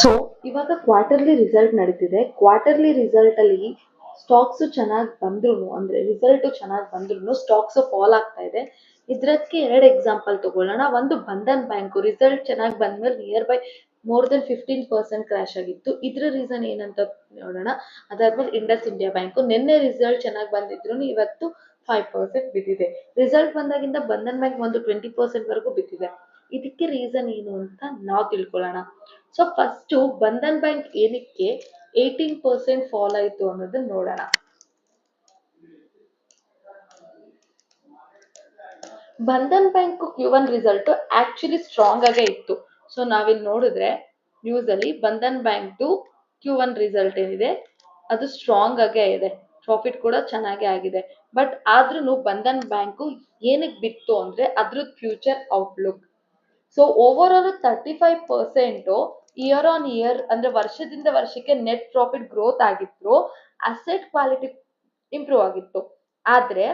So ಇವಾಗ quarterly result ನಡೀತಿದೆ. Quarterly result ಅಲ್ಲಿ ಸ್ಟಾಕ್ಸ್ ಚೆನ್ನಾಗಿ ಬಂದ್ರು ಅಂದ್ರೆ ರಿಸಲ್ಟ್ ಚೆನ್ನಾಗಿ ಬಂದ್ರು ಸ್ಟಾಕ್ಸ್ ಫಾಲ್ ಆಗ್ತಾ ಇದೆ. ಇದಕ್ಕೆ ಎರಡು ಎಕ್ಸಾಂಪಲ್ ತಗೊಳ್ಳೋಣ. ಒಂದು ಬಂಧನ್ ಬ್ಯಾಂಕ್ ರಿಸಲ್ಟ್ ಚೆನ್ನಾಗಿ ಬಂದ್ಮೇಲೆ near by more than 15% crash ಆಗಿತ್ತು. ಇದ್ರ ರೀಸನ್ ಏನಂತ ನೋಡೋಣ. ಅದಾದ್ಮೇಲೆ ಇಂಡಸ್ ಇಂಡಿಯಾ ಬ್ಯಾಂಕ್ ನಿನ್ನೆ ರಿಸಲ್ಟ್ ಚೆನ್ನಾಗಿ ಬಂದಿದ್ರು ಇವತ್ತು 5% ಬಿದ್ದಿದೆ. ರಿಸಲ್ಟ್ ಬಂದಾಗಿಂದ ಬಂಧನ್ ಬ್ಯಾಂಕ್ ಒಂದು 20% ವರೆಗೂ ಬಿದ್ದಿದೆ. ಇದಕ್ಕೆ ರೀಸನ್ ಏನು ಅಂತ ನಾವು ತಿಳ್ಕೊಳ್ಳೋಣ. ಸೊ ಫಸ್ಟ್ ಬಂಧನ್ ಬ್ಯಾಂಕ್ ಏನಕ್ಕೆ 18% ಫಾಲ್ ಆಯ್ತು ಅನ್ನೋದನ್ನ ನೋಡೋಣ. Bandhan bank Q1 result actually strong ಆಗೇ ಇತ್ತು. ಸೊ ನಾವಿಲ್ಲಿ ನೋಡಿದ್ರೆ ನ್ಯೂಸ್ ಅಲ್ಲಿ ಬಂಧನ್ ಬ್ಯಾಂಕ್ Q1 ರಿಸಲ್ಟ್ ಏನಿದೆ ಅದು ಸ್ಟ್ರಾಂಗ್ ಆಗೇ ಇದೆ. ಪ್ರಾಫಿಟ್ ಕೂಡ ಚೆನ್ನಾಗೇ ಆಗಿದೆ. ಬಟ್ ಆದ್ರೂ ಬಂಧನ್ ಬ್ಯಾಂಕ್ ಏನಕ್ಕೆ ಬಿತ್ತು ಅಂದ್ರೆ ಅದ್ರದ್ದು future outlook. So over all 35% year on year ಅಂದ್ರೆ ವರ್ಷದಿಂದ ವರ್ಷಕ್ಕೆ ನೆಟ್ ಪ್ರಾಫಿಟ್ ಗ್ರೋತ್ ಆಗಿತ್ತು. ಅಸೆಟ್ ಕ್ವಾಲಿಟಿ ಇಂಪ್ರೂವ್ ಆಗಿತ್ತು. ಆದ್ರೆ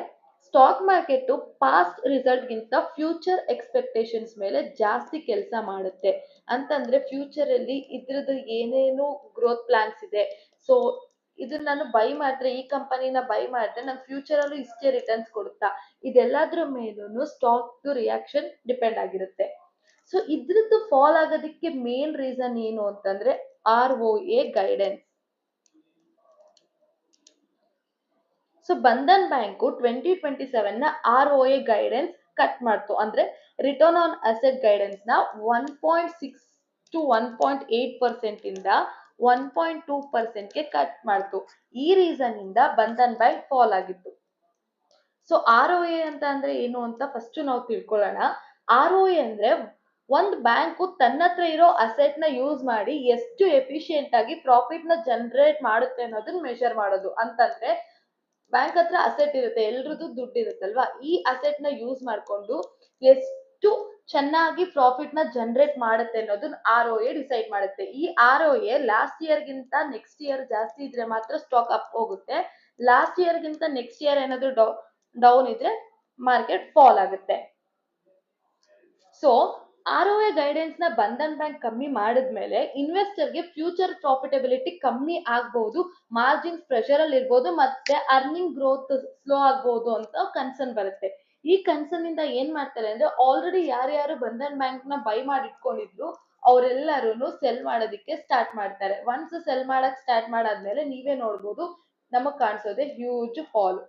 ಸ್ಟಾಕ್ ಮಾರ್ಕೆಟ್ ಪಾಸ್ಟ್ ರಿಸಲ್ಟ್ ಗಿಂತ ಫ್ಯೂಚರ್ ಎಕ್ಸ್ಪೆಕ್ಟೇಷನ್ಸ್ ಮೇಲೆ ಜಾಸ್ತಿ ಕೆಲಸ ಮಾಡುತ್ತೆ. ಅಂತಂದ್ರೆ ಫ್ಯೂಚರ್ ಅಲ್ಲಿ ಇದ್ರದ್ದು ಏನೇನು ಗ್ರೋತ್ ಪ್ಲಾನ್ಸ್ ಇದೆ. ಸೊ ಇದನ್ನ ನಾನು ಬೈ ಮಾಡಿದ್ರೆ ಈ ಕಂಪನಿನ ಬೈ ಮಾಡಿದ್ರೆ ನಂಗೆ ಫ್ಯೂಚರ್ ಅಲ್ಲೂ ಇಷ್ಟೇ ರಿಟರ್ನ್ಸ್ ಕೊಡುತ್ತಾ, ಇದೆಲ್ಲದ್ರ ಮೇಲೂ ಸ್ಟಾಕ್ ರಿಯಾಕ್ಷನ್ ಡಿಪೆಂಡ್ ಆಗಿರುತ್ತೆ. ಸೊ ಇದ್ರದ್ದು ಫಾಲ್ ಆಗೋದಕ್ಕೆ ಮೇನ್ ರೀಸನ್ ಏನು ಅಂತಂದ್ರೆ ROA guidance. So Bandhan bank 2027 ನ ROA ಗೈಡೆನ್ಸ್ ಕಟ್ ಮಾಡ್ತು. ಅಂದ್ರೆ ರಿಟರ್ನ್ ಆನ್ ಅಸೆಟ್ ಗೈಡೆನ್ಸ್ ನ 1.6 to 1.8% ಇಂದ 1.2% ಗೆ ಕಟ್ ಮಾಡ್ತು. ಈ ರೀಸನ್ ಇಂದ ಬಂಧನ್ ಬ್ಯಾಂಕ್ ಫಾಲ್ ಆಗಿತ್ತು. ಸೊ ROA ಅಂತ ಅಂದ್ರೆ ಏನು ಅಂತ ಫಸ್ಟ್ ನಾವು ತಿಳ್ಕೊಳ್ಳೋಣ. ROA ಅಂದ್ರೆ ಒಂದ್ ಬ್ಯಾಂಕ್ ತನ್ನ ಹತ್ರ ಇರೋ ಅಸೆಟ್ ನ ಯೂಸ್ ಮಾಡಿ ಎಷ್ಟು ಎಫಿಷಿಯೆಂಟ್ ಆಗಿ ಪ್ರಾಫಿಟ್ ನ ಜನರೇಟ್ ಮಾಡುತ್ತೆ ಅನ್ನೋದನ್ನ ಮೆಷರ್ ಮಾಡೋದು. ಅಂತಂದ್ರೆ ಬ್ಯಾಂಕ್ ಹತ್ರ ಅಸೆಟ್ ಇರುತ್ತೆ, ಎಲ್ರದ್ದು ದುಡ್ಡು ಇರುತ್ತಲ್ವಾ, ಈ ಅಸೆಟ್ ನ ಯೂಸ್ ಮಾಡ್ಕೊಂಡು ಎಷ್ಟು ಚೆನ್ನಾಗಿ ಪ್ರಾಫಿಟ್ ನ ಜನರೇಟ್ ಮಾಡುತ್ತೆ ಅನ್ನೋದನ್ನ ROA ಡಿಸೈಡ್ ಮಾಡುತ್ತೆ. ಈ ROA ಲಾಸ್ಟ್ ಇಯರ್ ಗಿಂತ ನೆಕ್ಸ್ಟ್ ಇಯರ್ ಜಾಸ್ತಿ ಇದ್ರೆ ಮಾತ್ರ ಸ್ಟಾಕ್ ಅಪ್ ಹೋಗುತ್ತೆ. ಲಾಸ್ಟ್ ಇಯರ್ ಗಿಂತ ನೆಕ್ಸ್ಟ್ ಇಯರ್ ಏನಾದ್ರು ಡೌನ್ ಇದ್ರೆ ಮಾರ್ಕೆಟ್ ಫಾಲ್ ಆಗುತ್ತೆ. ಸೊ ROA ಗೈಡೆನ್ಸ್ ನ ಬಂಧನ್ ಬ್ಯಾಂಕ್ ಕಮ್ಮಿ ಮಾಡಿದ್ಮೇಲೆ ಇನ್ವೆಸ್ಟರ್ಗೆ ಫ್ಯೂಚರ್ ಪ್ರಾಫಿಟಬಿಲಿಟಿ ಕಮ್ಮಿ ಆಗ್ಬಹುದು, ಮಾರ್ಜಿನ್ ಪ್ರೆಷರ್ ಅಲ್ಲಿ ಇರ್ಬೋದು, ಮತ್ತೆ ಅರ್ನಿಂಗ್ ಗ್ರೋತ್ ಸ್ಲೋ ಆಗ್ಬಹುದು ಅಂತ ಕನ್ಸರ್ನ್ ಬರುತ್ತೆ. ಈ ಕನ್ಸರ್ನ್ ಇಂದ ಏನ್ ಮಾಡ್ತಾರೆ ಅಂದ್ರೆ ಆಲ್ರೆಡಿ ಯಾರ್ಯಾರು ಬಂಧನ್ ಬ್ಯಾಂಕ್ ನ ಬೈ ಮಾಡಿ ಇಟ್ಕೊಂಡಿದ್ರು ಅವರೆಲ್ಲರೂ ಸೆಲ್ ಮಾಡೋದಿಕ್ಕೆ ಸ್ಟಾರ್ಟ್ ಮಾಡ್ತಾರೆ. ಒನ್ಸ್ ಸೆಲ್ ಮಾಡಕ್ ಸ್ಟಾರ್ಟ್ ಮಾಡಾದ್ಮೇಲೆ ನೀವೇ ನೋಡ್ಬೋದು ನಮಗ್ ಕಾಣಿಸೋದೆ huge fall.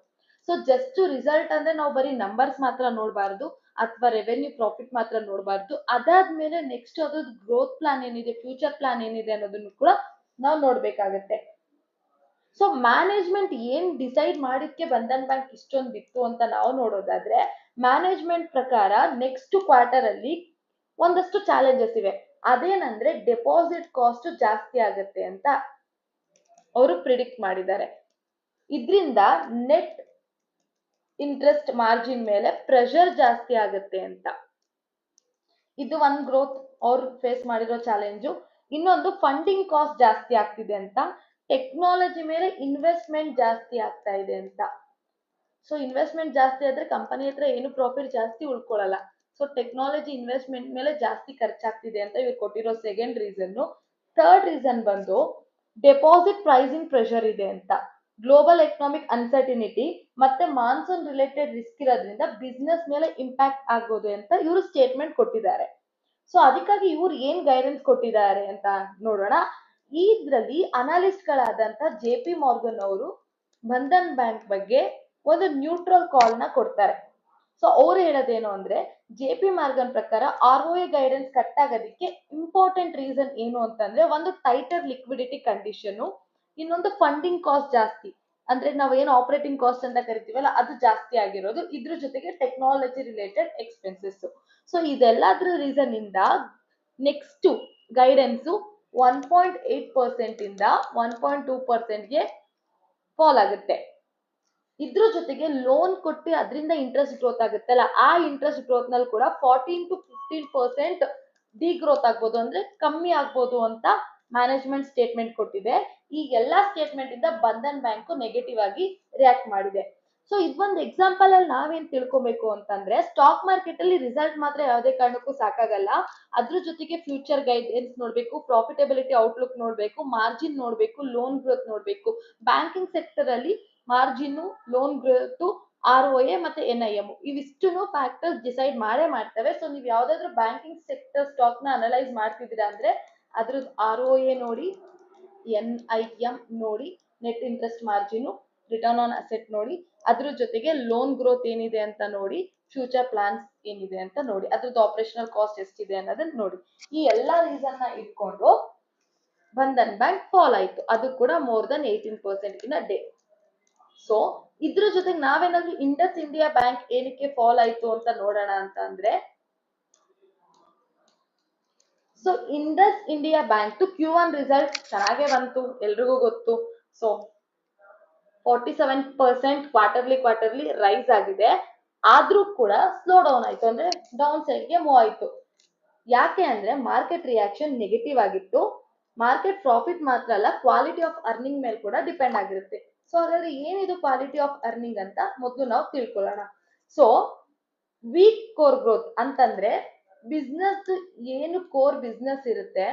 So just result ಅಂದ್ರೆ ನಾವು ಬರೀ ನಂಬರ್ಸ್ ಮಾತ್ರ ನೋಡಬಾರ್ದು ಅಥವಾ ರೆವೆನ್ಯೂ ಪ್ರಾಫಿಟ್ ಮಾತ್ರ ನೋಡಬಾರ್ದು. ಅದಾದ್ಮೇಲೆ ನೆಕ್ಸ್ಟ್ ಅದ್ರದ್ದು ಗ್ರೋತ್ ಪ್ಲಾನ್ ಏನಿದೆ, ಫ್ಯೂಚರ್ ಪ್ಲಾನ್ ಏನಿದೆ ಅನ್ನೋದನ್ನು ಕೂಡ ನಾವು ನೋಡ್ಬೇಕಾಗತ್ತೆ. ಸೊ ಮ್ಯಾನೇಜ್ಮೆಂಟ್ ಏನ್ ಡಿಸೈಡ್ ಮಾಡಿದ್ಕೆ ಬಂಧನ್ ಬ್ಯಾಂಕ್ ಇಷ್ಟೊಂದು ಬಿತ್ತು ಅಂತ ನಾವು ನೋಡೋದಾದ್ರೆ, ಮ್ಯಾನೇಜ್ಮೆಂಟ್ ಪ್ರಕಾರ ನೆಕ್ಸ್ಟ್ ಕ್ವಾರ್ಟರ್ ಅಲ್ಲಿ ಒಂದಷ್ಟು ಚಾಲೆಂಜಸ್ ಇವೆ. ಅದೇನಂದ್ರೆ ಡೆಪಾಸಿಟ್ ಕಾಸ್ಟ್ ಜಾಸ್ತಿ ಆಗುತ್ತೆ ಅಂತ ಅವರು ಪ್ರಿಡಿಕ್ಟ್ ಮಾಡಿದ್ದಾರೆ. ಇದ್ರಿಂದ ನೆಟ್ ಇಂಟ್ರೆಸ್ಟ್ ಮಾರ್ಜಿನ್ ಮೇಲೆ ಪ್ರೆಷರ್ ಜಾಸ್ತಿ ಆಗುತ್ತೆ ಅಂತ. ಇದು ಒಂದ್ ಗ್ರೋತ್ ಅವ್ರು ಫೇಸ್ ಮಾಡಿರೋ ಚಾಲೆಂಜು. ಇನ್ನೊಂದು ಫಂಡಿಂಗ್ ಕಾಸ್ಟ್ ಜಾಸ್ತಿ ಆಗ್ತಿದೆ ಅಂತ, ಟೆಕ್ನಾಲಜಿ ಮೇಲೆ ಇನ್ವೆಸ್ಟ್ಮೆಂಟ್ ಜಾಸ್ತಿ ಆಗ್ತಾ ಇದೆ ಅಂತ. ಸೊ ಇನ್ವೆಸ್ಟ್ಮೆಂಟ್ ಜಾಸ್ತಿ ಆದ್ರೆ ಕಂಪನಿ ಹತ್ರ ಏನು ಪ್ರಾಫಿಟ್ ಜಾಸ್ತಿ ಉಳ್ಕೊಳ್ಳಲ್ಲ. ಸೊ ಟೆಕ್ನಾಲಜಿ ಇನ್ವೆಸ್ಟ್ಮೆಂಟ್ ಮೇಲೆ ಜಾಸ್ತಿ ಖರ್ಚಾಗ್ತಿದೆ ಅಂತ ಇವ್ರು ಕೊಟ್ಟಿರೋ ಸೆಕೆಂಡ್ ರೀಸನ್. ಥರ್ಡ್ ರೀಸನ್ ಬಂದು ಡೆಪಾಸಿಟ್ ಪ್ರೈಸಿಂಗ್ ಪ್ರೆಷರ್ ಇದೆ ಅಂತ. ಗ್ಲೋಬಲ್ ಎಕನಾಮಿಕ್ ಅನ್ಸರ್ಟಿನಿಟಿ ಮತ್ತೆ ಮಾನ್ಸೂನ್ ರಿಲೇಟೆಡ್ ರಿಸ್ಕ್ ಇರೋದ್ರಿಂದ ಬಿಸ್ನೆಸ್ ಮೇಲೆ ಇಂಪ್ಯಾಕ್ಟ್ ಆಗೋದು ಅಂತ ಇವರು ಸ್ಟೇಟ್ಮೆಂಟ್ ಕೊಟ್ಟಿದ್ದಾರೆ. ಸೊ ಅದಕ್ಕಾಗಿ ಇವ್ರು ಏನ್ ಗೈಡೆನ್ಸ್ ಕೊಟ್ಟಿದ್ದಾರೆ ಅಂತ ನೋಡೋಣ. ಇದ್ರಲ್ಲಿ ಅನಾಲಿಸ್ಟ್ ಗಳಾದಂತ JP ಮಾರ್ಗನ್ ಅವರು ಬಂಧನ್ ಬ್ಯಾಂಕ್ ಬಗ್ಗೆ ಒಂದು ನ್ಯೂಟ್ರಲ್ ಕಾಲ್ ನ ಕೊಡ್ತಾರೆ. ಸೊ ಅವ್ರು ಹೇಳೋದೇನು ಅಂದ್ರೆ JP ಮಾರ್ಗನ್ ಪ್ರಕಾರ ROA ಗೈಡೆನ್ಸ್ ಕಟ್ ಆಗೋದಕ್ಕೆ ಇಂಪಾರ್ಟೆಂಟ್ ರೀಸನ್ ಏನು ಅಂತಂದ್ರೆ ಒಂದು ಟೈಟರ್ ಲಿಕ್ವಿಡಿಟಿ ಕಂಡೀಷನ್, ಇನ್ನೊಂದು ಫಂಡಿಂಗ್ ಕಾಸ್ಟ್ ಜಾಸ್ತಿ ಅಂದ್ರೆ ನಾವೇನು ಆಪರೇಟಿಂಗ್ ಕಾಸ್ಟ್ ಅಂತ ಕರಿತೀವಲ್ಲ ಅದು ಜಾಸ್ತಿ ಆಗಿರೋದು, ಇದ್ರ ಜೊತೆಗೆ ಟೆಕ್ನಾಲಜಿ ರಿಲೇಟೆಡ್ ಎಕ್ಸ್ಪೆನ್ಸಸ್. ಸೊ ಇದೆಲ್ಲದ್ರ ರೀಸನ್ ಇಂದ ನೆಕ್ಸ್ಟ್ ಗೈಡೆನ್ಸ್ 1.8% ಇಂದ 1.2% ಗೆ ಫಾಲ್ ಆಗುತ್ತೆ. ಇದ್ರ ಜೊತೆಗೆ ಲೋನ್ ಕೊಟ್ಟು ಅದರಿಂದ ಇಂಟ್ರೆಸ್ಟ್ ಗ್ರೋತ್ ಆಗುತ್ತಲ್ಲ, ಆ ಇಂಟ್ರೆಸ್ಟ್ ಗ್ರೋತ್ ನಲ್ಲಿ ಕೂಡ 14 to 15% ಡಿ ಗ್ರೋತ್ ಆಗ್ಬೋದು, ಅಂದ್ರೆ ಕಮ್ಮಿ ಆಗ್ಬೋದು ಅಂತ ಮ್ಯಾನೇಜ್ಮೆಂಟ್ ಸ್ಟೇಟ್ಮೆಂಟ್ ಕೊಟ್ಟಿದೆ. ಈ ಎಲ್ಲಾ ಸ್ಟೇಟ್ಮೆಂಟ್ ಇಂದ ಬಂಧನ್ ಬ್ಯಾಂಕ್ ನೆಗೆಟಿವ್ ಆಗಿ ರಿಯಾಕ್ಟ್ ಮಾಡಿದೆ. ಸೊ ಇದೊಂದು ಎಕ್ಸಾಂಪಲ್ ಅಲ್ಲಿ ನಾವೇನ್ ತಿಳ್ಕೊಬೇಕು ಅಂತಂದ್ರೆ ಸ್ಟಾಕ್ ಮಾರ್ಕೆಟ್ ಅಲ್ಲಿ ರಿಸಲ್ಟ್ ಮಾತ್ರ ಯಾವುದೇ ಕಾರಣಕ್ಕೂ ಸಾಕಾಗಲ್ಲ. ಅದ್ರ ಜೊತೆಗೆ ಫ್ಯೂಚರ್ ಗೈಡೆನ್ಸ್ ನೋಡ್ಬೇಕು, ಪ್ರಾಫಿಟಬಿಲಿಟಿ ಔಟ್ಲುಕ್ ನೋಡ್ಬೇಕು, ಮಾರ್ಜಿನ್ ನೋಡ್ಬೇಕು, ಲೋನ್ ಗ್ರೋತ್ ನೋಡ್ಬೇಕು. ಬ್ಯಾಂಕಿಂಗ್ ಸೆಕ್ಟರ್ ಅಲ್ಲಿ ಮಾರ್ಜಿನ್, ಲೋನ್ ಗ್ರೋತ್, ROA ಮತ್ತೆ NIM ಇವಿಷ್ಟು ಫ್ಯಾಕ್ಟರ್ಸ್ ಡಿಸೈಡ್ ಮಾಡೇ ಮಾಡ್ತವೆ. ಸೊ ನೀವು ಯಾವ್ದಾದ್ರು ಬ್ಯಾಂಕಿಂಗ್ ಸೆಕ್ಟರ್ ಸ್ಟಾಕ್ ನ ಅನಲೈಸ್ ಮಾಡ್ತಿದ್ದೀರಾ ಅಂದ್ರೆ ಅದ್ರದ್ದು ROA ನೋಡಿ, NIM ನೋಡಿ, net interest margin, return on asset ನೋಡಿ, ಅದ್ರ ಜೊತೆಗೆ ಲೋನ್ ಗ್ರೋತ್ ಏನಿದೆ ಅಂತ ನೋಡಿ, ಫ್ಯೂಚರ್ ಪ್ಲಾನ್ಸ್ ಏನಿದೆ ಅಂತ ನೋಡಿ, ಅದ್ರದ್ದು ಆಪರೇಷನಲ್ ಕಾಸ್ಟ್ ಎಷ್ಟಿದೆ ಅನ್ನೋದನ್ನ ನೋಡಿ. ಈ ಎಲ್ಲಾ ರೀಸನ್ ನ ಇಟ್ಕೊಂಡು ಬಂಧನ್ ಬ್ಯಾಂಕ್ ಫಾಲ್ ಆಯ್ತು, ಅದು ಕೂಡ ಮೋರ್ ದನ್ 18% ಇನ್ ಡೇ. ಸೊ ಇದ್ರ ಜೊತೆಗೆ ನಾವೇನಾದ್ರೂ ಇಂಡಸ್ ಇಂಡಿಯಾ ಬ್ಯಾಂಕ್ ಏನಕ್ಕೆ ಫಾಲ್ ಆಯ್ತು ಅಂತ ನೋಡೋಣ ಅಂತ ಅಂದ್ರೆ, so Indus India bank Q1 result ಚೆನ್ನಾಗೇ ಬಂತು, ಎಲ್ರಿಗೂ ಗೊತ್ತು. ಸೊ 47% ಕ್ವಾರ್ಟರ್ಲಿ ರೈಸ್ ಆಗಿದೆ, ಆದ್ರೂ ಕೂಡ ಸ್ಲೋ ಡೌನ್ ಆಯ್ತು, ಅಂದ್ರೆ ಡೌನ್ ಸೈಡ್ ಗೆ ಮೂವ್ ಆಯ್ತು. ಯಾಕೆ ಅಂದ್ರೆ ಮಾರ್ಕೆಟ್ ರಿಯಾಕ್ಷನ್ ನೆಗೆಟಿವ್ ಆಗಿತ್ತು. ಮಾರ್ಕೆಟ್ ಪ್ರಾಫಿಟ್ ಮಾತ್ರ ಅಲ್ಲ, ಕ್ವಾಲಿಟಿ ಆಫ್ ಅರ್ನಿಂಗ್ ಮೇಲೆ ಕೂಡ ಡಿಪೆಂಡ್ ಆಗಿರುತ್ತೆ. ಸೊ ಹಾಗಾದ್ರೆ ಏನಿದು ಕ್ವಾಲಿಟಿ ಆಫ್ ಅರ್ನಿಂಗ್ ಅಂತ ಮೊದಲು ನಾವು ತಿಳ್ಕೊಳ್ಳೋಣ. ಸೊ ವೀಕ್ ಕೋರ್ ಗ್ರೋತ್ ಅಂತಂದ್ರೆ ಬಿಸ್ನೆಸ್ ಏನು ಕೋರ್ ಬಿಸ್ನೆಸ್ ಇರುತ್ತೆ,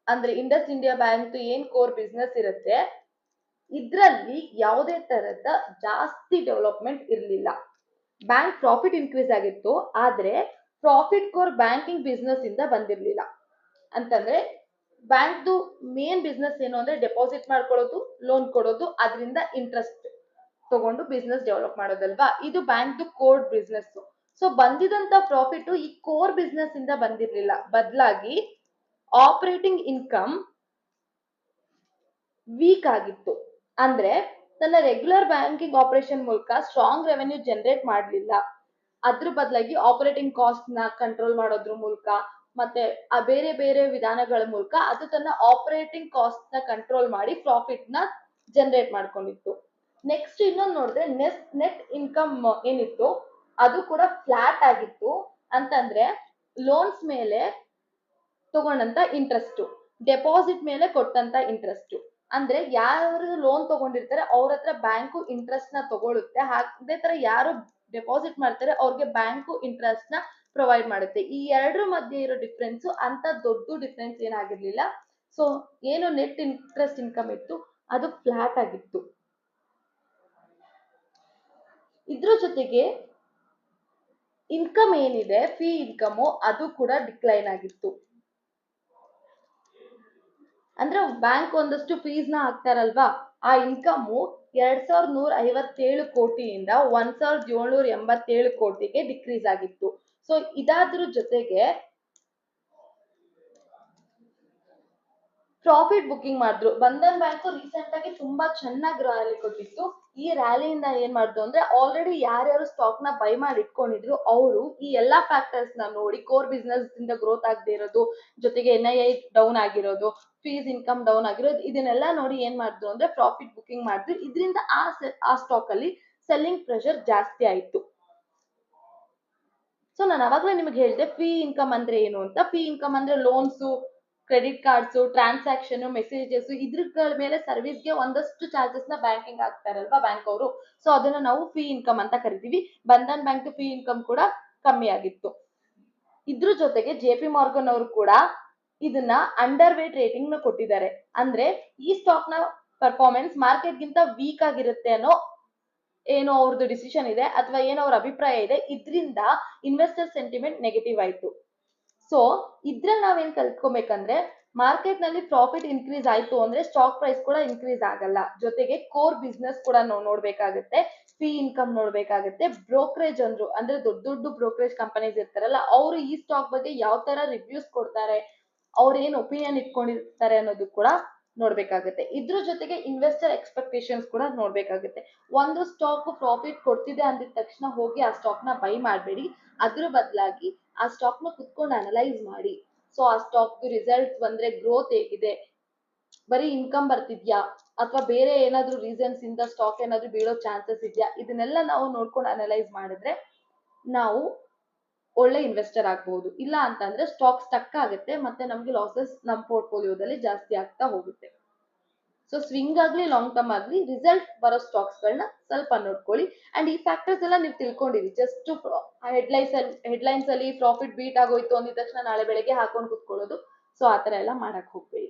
ಅಂದ್ರೆ ಇಂಡಸ್ ಇಂಡಿಯಾ ಬ್ಯಾಂಕ್ ಏನ್ ಕೋರ್ ಬಿಸ್ನೆಸ್ ಇರುತ್ತೆ ಇದ್ರಲ್ಲಿ ಯಾವುದೇ ತರದ ಜಾಸ್ತಿ ಡೆವಲಪ್ಮೆಂಟ್ ಇರಲಿಲ್ಲ. ಬ್ಯಾಂಕ್ ಪ್ರಾಫಿಟ್ ಇನ್ಕ್ರೀಸ್ ಆಗಿತ್ತು, ಆದ್ರೆ ಪ್ರಾಫಿಟ್ ಕೋರ್ ಬ್ಯಾಂಕಿಂಗ್ ಬಿಸ್ನೆಸ್ ಇಂದ ಬಂದಿರ್ಲಿಲ್ಲ. ಅಂತಂದ್ರೆ ಬ್ಯಾಂಕ್ದು ಮೇನ್ ಬಿಸ್ನೆಸ್ ಏನು ಅಂದ್ರೆ ಡೆಪಾಸಿಟ್ ಮಾಡ್ಕೊಳ್ಳೋದು, ಲೋನ್ ಕೊಡೋದು, ಅದರಿಂದ ಇಂಟ್ರೆಸ್ಟ್ ತಗೊಂಡು ಬಿಸ್ನೆಸ್ ಡೆವಲಪ್ ಮಾಡೋದಲ್ವಾ, ಇದು ಬ್ಯಾಂಕ್ದು ಕೋರ್ ಬಿಸ್ನೆಸ್. ಸೊ ಬಂದಿದಂತ ಪ್ರಾಫಿಟ್ ಈ ಕೋರ್ ಬಿಸ್ನೆಸ್ ಇಂದ ಬಂದಿರ್ಲಿಲ್ಲ, ಬದಲಾಗಿ ಆಪರೇಟಿಂಗ್ ಇನ್ಕಮ್ ವೀಕ್ ಆಗಿತ್ತು. ಅಂದ್ರೆ ತನ್ನ ರೆಗ್ಯುಲರ್ ಬ್ಯಾಂಕಿಂಗ್ ಆಪರೇಷನ್ ಮೂಲಕ ಸ್ಟ್ರಾಂಗ್ ರೆವೆನ್ಯೂ ಜನರೇಟ್ ಮಾಡಲಿಲ್ಲ. ಅದ್ರ ಬದಲಾಗಿ ಆಪರೇಟಿಂಗ್ ಕಾಸ್ಟ್ ನ ಕಂಟ್ರೋಲ್ ಮಾಡೋದ್ರ ಮೂಲಕ ಮತ್ತೆ ಆ ಬೇರೆ ಬೇರೆ ವಿಧಾನಗಳ ಮೂಲಕ ಅದು ತನ್ನ ಆಪರೇಟಿಂಗ್ ಕಾಸ್ಟ್ ನ ಕಂಟ್ರೋಲ್ ಮಾಡಿ ಪ್ರಾಫಿಟ್ ನ ಜನರೇಟ್ ಮಾಡ್ಕೊಂಡಿತ್ತು. ನೆಕ್ಸ್ಟ್ ಇನ್ನೊಂದು ನೋಡಿದ್ರೆ ನೆಟ್ ಇನ್ಕಮ್ ಏನಿತ್ತು ಅದು ಕೂಡ ಫ್ಲಾಟ್ ಆಗಿತ್ತು. ಅಂತಂದ್ರೆ ಲೋನ್ಸ್ ಮೇಲೆ ತಗೊಂಡಂತ ಇಂಟ್ರೆಸ್ಟ್, ಡೆಪಾಸಿಟ್ ಮೇಲೆ ಕೊಟ್ಟಂತ ಇಂಟ್ರೆಸ್ಟ್, ಅಂದ್ರೆ ಯಾರು ಲೋನ್ ತಗೊಂಡಿರ್ತಾರೆ ಅವ್ರ ಹತ್ರ ಬ್ಯಾಂಕು ಇಂಟ್ರೆಸ್ಟ್ ನ ತಗೊಳುತ್ತೆ, ಅದೇ ತರ ಯಾರು ಡೆಪಾಸಿಟ್ ಮಾಡ್ತಾರೆ ಅವ್ರಿಗೆ ಬ್ಯಾಂಕು ಇಂಟ್ರೆಸ್ಟ್ ನ ಪ್ರೊವೈಡ್ ಮಾಡುತ್ತೆ. ಈ ಎರಡರ ಮಧ್ಯೆ ಇರೋ ಡಿಫ್ರೆನ್ಸ್ ಅಂತ ದೊಡ್ಡ ಡಿಫ್ರೆನ್ಸ್ ಏನಾಗಿರ್ಲಿಲ್ಲ. ಸೊ ಏನು ನೆಟ್ ಇಂಟ್ರೆಸ್ಟ್ ಇನ್ಕಮ್ ಇತ್ತು ಅದು ಫ್ಲಾಟ್ ಆಗಿತ್ತು. ಇದ್ರ ಜೊತೆಗೆ ಇನ್ಕಮ್ ಏನಿದೆ ಫೀ ಇನ್ಕಮ್ ಅದು ಕೂಡ ಡಿಕ್ಲೈನ್ ಆಗಿತ್ತು. ಅಂದ್ರೆ ಬ್ಯಾಂಕ್ ಒಂದಷ್ಟು ಫೀಸ್ ನ ಹಾಕ್ತಾರಲ್ವಾ, ಆ ಇನ್ಕಮ್ 2157 ಕೋಟಿಯಿಂದ 1787 ಕೋಟಿಗೆ ಡಿಕ್ರೀಸ್ ಆಗಿತ್ತು. ಸೊ ಇದಾದ್ರ ಜೊತೆಗೆ ಪ್ರಾಫಿಟ್ ಬುಕ್ಕಿಂಗ್ ಮಾಡಿದ್ರು. ಬಂಧನ್ ಬ್ಯಾಂಕ್ ರೀಸೆಂಟ್ ಆಗಿ ತುಂಬಾ ಚೆನ್ನಾಗಿ ರ್ಯಾಲಿ ಕೊಟ್ಟಿತ್ತು. ಈ ರ್ಯಾಲಿಯಿಂದ ಏನ್ ಮಾಡಿದ್ರು ಅಂದ್ರೆ ಆಲ್ರೆಡಿ ಯಾರ್ಯಾರು ಸ್ಟಾಕ್ ನ ಬೈ ಮಾಡಿ ಇಟ್ಕೊಂಡಿದ್ರು ಅವರು ಈ ಎಲ್ಲಾ ಫ್ಯಾಕ್ಟರ್ಸ್ ನ ನೋಡಿ, ಕೋರ್ ಬಿಸ್ನೆಸ್ ಇಂದ ಗ್ರೋತ್ ಆಗದೆ ಇರೋದು, ಜೊತೆಗೆ NII ಡೌನ್ ಆಗಿರೋದು, ಫೀಸ್ ಇನ್ಕಮ್ ಡೌನ್ ಆಗಿರೋದು, ಇದನ್ನೆಲ್ಲ ನೋಡಿ ಏನ್ ಮಾಡಿದ್ರು ಅಂದ್ರೆ ಪ್ರಾಫಿಟ್ ಬುಕ್ಕಿಂಗ್ ಮಾಡಿದ್ರು. ಇದರಿಂದ ಆ ಸ್ಟಾಕ್ ಅಲ್ಲಿ ಸೆಲ್ಲಿಂಗ್ ಪ್ರೆಷರ್ ಜಾಸ್ತಿ ಆಯ್ತು. ಸೊ ನಾನು ಅವಾಗಲೇ ನಿಮಗೆ ಹೇಳಿದೆ ಫೀ ಇನ್ಕಮ್ ಅಂದ್ರೆ ಏನು ಅಂತ. ಫೀ ಇನ್ಕಮ್ ಅಂದ್ರೆ loans, credit cards, transaction, messages, ಇದ್ರ ಮೇಲೆ ಸರ್ವಿಸ್ಗೆ ಒಂದಷ್ಟು ಚಾರ್ಜಸ್ ನ ಬ್ಯಾಂಕಿಂಗ್ ಆಗ್ತಾರಲ್ವಾ ಬ್ಯಾಂಕ್ ಅವರು, ಸೊ ಅದನ್ನ ನಾವು ಫೀ ಇನ್ಕಮ್ ಅಂತ ಕರಿತೀವಿ. ಬಂಧನ್ ಬ್ಯಾಂಕ್ ಫೀ ಇನ್ಕಮ್ ಕೂಡ ಕಮ್ಮಿ ಆಗಿತ್ತು. ಇದ್ರ ಜೊತೆಗೆ JP ಮಾರ್ಗನ್ ಅವರು ಕೂಡ ಇದನ್ನ ಅಂಡರ್ ವೇಟ್ ರೇಟಿಂಗ್ ನ ಕೊಟ್ಟಿದ್ದಾರೆ. ಅಂದ್ರೆ ಈ ಸ್ಟಾಕ್ ನ ಪರ್ಫಾರ್ಮೆನ್ಸ್ ಮಾರ್ಕೆಟ್ ಗಿಂತ ವೀಕ್ ಆಗಿರುತ್ತೆ ಅನ್ನೋ ಏನೋ ಅವ್ರದ್ದು ಡಿಸಿಷನ್ ಇದೆ ಅಥವಾ ಏನೋ ಅವ್ರ ಅಭಿಪ್ರಾಯ ಇದೆ, ಇದರಿಂದ ಇನ್ವೆಸ್ಟರ್ ಸೆಂಟಿಮೆಂಟ್ ನೆಗೆಟಿವ್ ಆಯ್ತು. ಸೊ ಇದ್ರಲ್ಲಿ ನಾವೇನ್ ಕಲ್ತ್ಕೊಬೇಕಂದ್ರೆ ಮಾರ್ಕೆಟ್ ನಲ್ಲಿ ಪ್ರಾಫಿಟ್ ಇನ್ಕ್ರೀಸ್ ಆಯ್ತು ಅಂದ್ರೆ ಸ್ಟಾಕ್ ಪ್ರೈಸ್ ಕೂಡ ಇನ್ಕ್ರೀಸ್ ಆಗಲ್ಲ. ಜೊತೆಗೆ ಕೋರ್ ಬಿಸ್ನೆಸ್ ಕೂಡ ನಾವು ನೋಡ್ಬೇಕಾಗುತ್ತೆ, ಫೀ ಇನ್ಕಮ್ ನೋಡ್ಬೇಕಾಗುತ್ತೆ. ಬ್ರೋಕರೇಜ್ ಅಂದ್ರೆ ದೊಡ್ಡ ದೊಡ್ಡ ಬ್ರೋಕರೇಜ್ ಕಂಪನೀಸ್ ಇರ್ತಾರಲ್ಲ, ಅವರು ಈ ಸ್ಟಾಕ್ ಬಗ್ಗೆ ಯಾವ ತರ ರಿವ್ಯೂಸ್ ಕೊಡ್ತಾರೆ, ಅವ್ರು ಏನ್ ಒಪಿನಿಯನ್ ಇಟ್ಕೊಂಡಿರ್ತಾರೆ ಅನ್ನೋದು ಕೂಡ ನೋಡ್ಬೇಕಾಗುತ್ತೆ. ಇದ್ರ ಜೊತೆಗೆ ಇನ್ವೆಸ್ಟರ್ ಎಕ್ಸ್ಪೆಕ್ಟೇಷನ್ಸ್ ಕೂಡ ನೋಡ್ಬೇಕಾಗುತ್ತೆ. ಒಂದು ಸ್ಟಾಕ್ ಪ್ರಾಫಿಟ್ ಕೊಡ್ತಿದೆ ಅಂದಿದ ತಕ್ಷಣ ಹೋಗಿ ಆ ಸ್ಟಾಕ್ ನ ಬೈ ಮಾಡಬೇಡಿ, ಅದ್ರ ಬದಲಾಗಿ ಆ ಸ್ಟಾಕ್ ನ ಕುತ್ಕೊಂಡು ಅನಲೈಸ್ ಮಾಡಿ. ಸೊ ಆ ಸ್ಟಾಕ್ ರಿಸಲ್ಟ್ ಬಂದ್ರೆ ಗ್ರೋತ್ ಹೇಗಿದೆ, ಬರೀ ಇನ್ಕಮ್ ಬರ್ತಿದ್ಯಾ ಅಥವಾ ಬೇರೆ ಏನಾದ್ರೂ ರೀಸನ್ಸ್ ಇಂದ ಸ್ಟಾಕ್ ಏನಾದ್ರೂ ಬೀಳೋ ಚಾನ್ಸಸ್ ಇದೆಯಾ, ಇದನ್ನೆಲ್ಲ ನಾವು ನೋಡ್ಕೊಂಡು ಅನಲೈಸ್ ಮಾಡಿದ್ರೆ ನಾವು ಒಳ್ಳೆ ಇನ್ವೆಸ್ಟರ್ ಆಗ್ಬಹುದು. ಇಲ್ಲ ಅಂತಂದ್ರೆ ಸ್ಟಾಕ್ ಸ್ಟಕ್ ಆಗುತ್ತೆ ಮತ್ತೆ ನಮ್ಗೆ ಲಾಸಸ್ ನಮ್ಮ ಪೋರ್ಟ್ಫೋಲಿಯೋದಲ್ಲಿ ಜಾಸ್ತಿ ಆಗ್ತಾ ಹೋಗುತ್ತೆ. ಸೊ ಸ್ವಿಂಗ್ ಆಗ್ಲಿ ಲಾಂಗ್ ಟರ್ಮ್ ಆಗ್ಲಿ ರಿಸಲ್ಟ್ ಬರೋ ಸ್ಟಾಕ್ಸ್ ಗಳನ್ನ ಸ್ವಲ್ಪ ನೋಡ್ಕೊಳ್ಳಿ. ಅಂಡ್ ಈ ಫ್ಯಾಕ್ಟರ್ಸ್ ಎಲ್ಲ ನೀವು ತಿಳ್ಕೊಂಡಿರಿ. ಜಸ್ಟ್ ಹೆಡ್ಲೈನ್ಸ್ ಅಲ್ಲಿ ಪ್ರಾಫಿಟ್ ಬೀಟ್ ಆಗೋಯ್ತು ಅಂದಿದ ತಕ್ಷಣ ನಾಳೆ ಬೆಳಗ್ಗೆ ಹಾಕೊಂಡು ಕುತ್ಕೊಳ್ಳೋದು, ಸೊ ಆತರ ಎಲ್ಲ ಮಾಡಕ್ ಹೋಗ್ಬೇಡಿ.